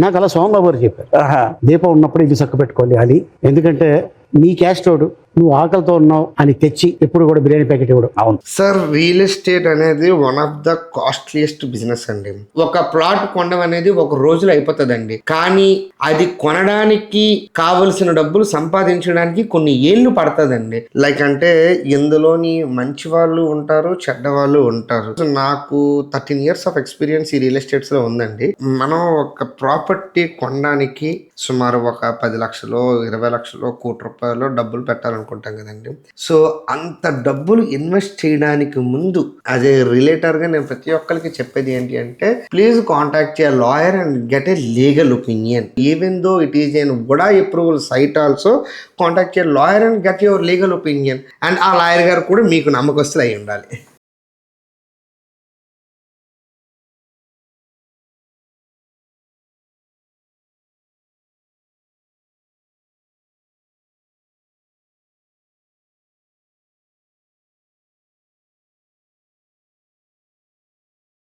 నాకు అలా సోమబాబు గారు చెప్పారు, దీపం ఉన్నప్పుడు ఇది చక్క పెట్టుకోవాలి అని. ఎందుకంటే నీ క్యాస్ట్ వాడు నువ్వు ఆకలితో ఉన్నావు అని తెచ్చి ఎప్పుడు కూడా బిర్యానీ ప్యాకెట్ ఇవ్వడం. అవును సార్, రియల్ ఎస్టేట్ అనేది one of the costliest business అండి. ఒక ప్లాట్ కొనడం అనేది ఒక రోజులో అయిపోతుందండి, కానీ అది కొనడానికి కావలసిన డబ్బులు సంపాదించడానికి కొన్ని ఏళ్ళు పడుతుందండి. లైక్ అంటే ఇందులోని మంచి వాళ్ళు ఉంటారు, చెడ్డ వాళ్ళు ఉంటారు. నాకు 13 years ఆఫ్ ఎక్స్పీరియన్స్ ఈ రియల్ ఎస్టేట్స్ లో ఉందండి. మనం ఒక ప్రాపర్టీ కొనడానికి సుమారు ఒక 10 లక్షలు 20 లక్షలు ₹1,00,00,000 డబ్బులు పెట్టాలనుకుంటాం కదండి. సో అంత డబ్బులు ఇన్వెస్ట్ చేయడానికి ముందు యాజ్ ఏ రిలేటర్ గా నేను ప్రతి ఒక్కరికి చెప్పేది ఏంటి అంటే, please contact a lawyer and get a legal opinion. Even though it is an HUDA approval site also, contact a lawyer and get your legal opinion. And ఆ లాయర్ గారు కూడా మీకు నమ్మకస్తులు అయి ఉండాలి.